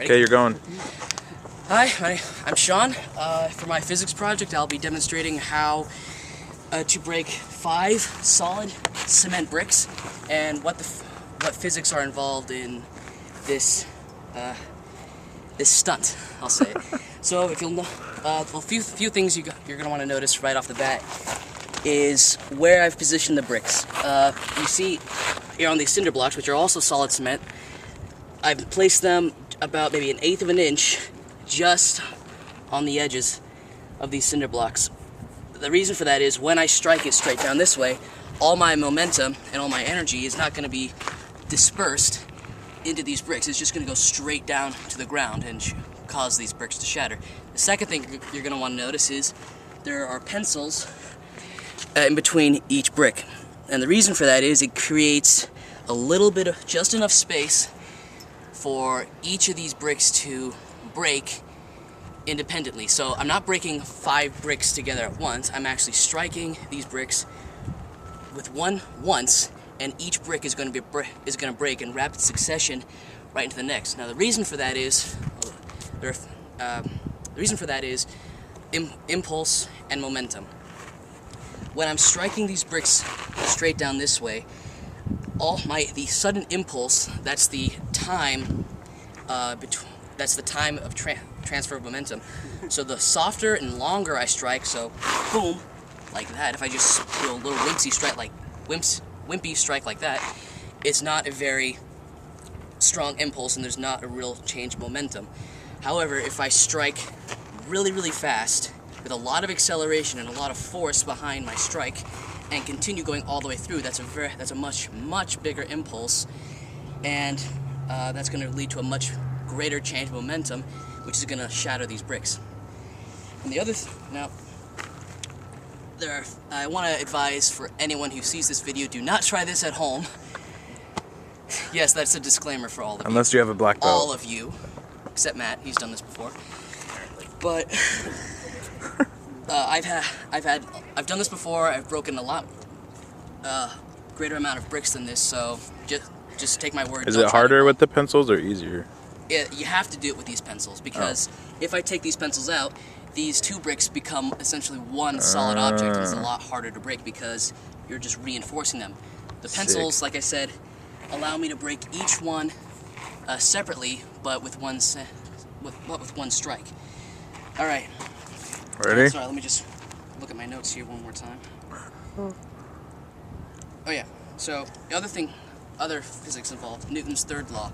Okay, you're going. Hi, I'm Sean. For my physics project, I'll be demonstrating how to break 5 solid cement bricks and what physics are involved in this this stunt, I'll say. So if you'll know, a few things you're gonna want to notice right off the bat is where I've positioned the bricks. You see here on these cinder blocks, which are also solid cement, I've placed them about maybe 1/8 of an inch just on the edges of these cinder blocks. The reason for that is when I strike it straight down this way, all my momentum and all my energy is not going to be dispersed into these bricks. It's just going to go straight down to the ground and cause these bricks to shatter. The second thing you're going to want to notice is there are pencils in between each brick. And the reason for that is it creates a little bit of just enough space for each of these bricks to break independently. So I'm not breaking 5 bricks together at once. I'm actually striking these bricks with one once, and each brick is going to break in rapid succession right into the next. Now the reason for that is impulse and momentum. When I'm striking these bricks straight down this way, the sudden impulse, that's the time of transfer of momentum. So the softer and longer I strike, so boom, like that, if I just do a little wimpy strike like that, it's not a very strong impulse and there's not a real change of momentum. However, if I strike really, really fast with a lot of acceleration and a lot of force behind my strike and continue going all the way through, that's a much bigger impulse, and that's going to lead to a much greater change of momentum, which is going to shatter these bricks. And the other I want to advise for anyone who sees this video, do not try this at home. Yes, that's a disclaimer for all of you. Unless you have a black belt. All of you, except Matt, he's done this before. But I've done this before. I've broken a lot greater amount of bricks than this, so just take my word. Is it harder with the pencils or easier? You have to do it with these pencils, because if I take these pencils out, these 2 bricks become essentially one solid object, and it's a lot harder to break because you're just reinforcing them. The pencils, like I said, allow me to break each one separately, but with one strike. All right. Ready? Sorry, let me just look at my notes here one more time. Oh yeah. So the other physics involved, Newton's third law.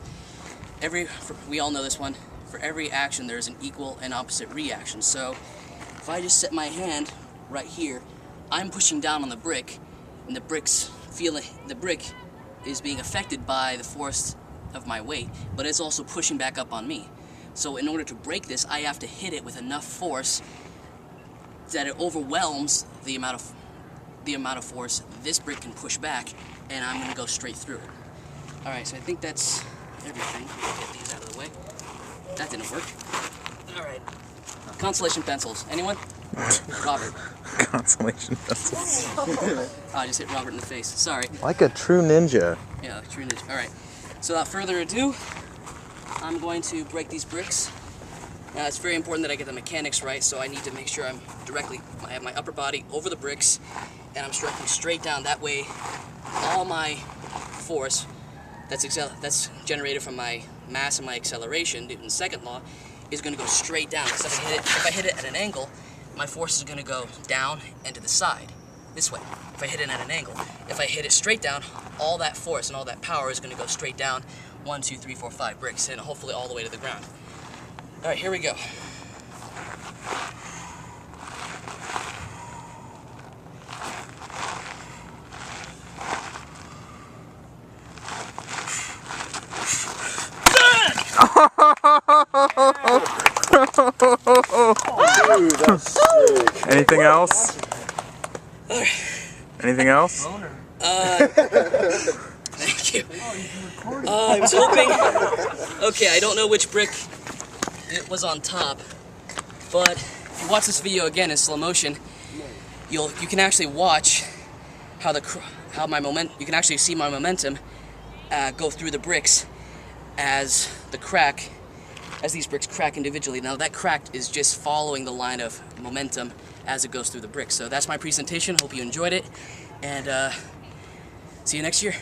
We all know this one. For every action, there is an equal and opposite reaction. So if I just set my hand right here, I'm pushing down on the brick, and the brick is being affected by the force of my weight, but it's also pushing back up on me. So in order to break this, I have to hit it with enough force that it overwhelms the amount of force this brick can push back, and I'm going to go straight through it. All right, so I think that's everything. Get these out of the way. That didn't work. All right. Consolation pencils. Anyone? Robert. Consolation pencils. Oh, I just hit Robert in the face. Sorry. Like a true ninja. Yeah, like a true ninja. All right. So without further ado, I'm going to break these bricks. Now it's very important that I get the mechanics right, so I need to make sure I have my upper body over the bricks, and I'm striking straight down. That way, all my force that's generated from my mass and my acceleration, Newton's second law, is going to go straight down. Because if I hit it at an angle, my force is going to go down and to the side, this way. If I hit it at an angle, if I hit it straight down, all that force and all that power is going to go straight down 1, 2, 3, 4, 5 bricks, and hopefully all the way to the ground. All right, here we go. Oh, dude, that's sick. Anything else? Anything else? Thank you. I was hoping. Okay, I don't know which brick it was on top, but if you watch this video again in slow motion, you can actually watch how my momentum. You can actually see my momentum go through the bricks as the crack as these bricks crack individually. Now that crack is just following the line of momentum as it goes through the bricks. So that's my presentation. Hope you enjoyed it, and see you next year.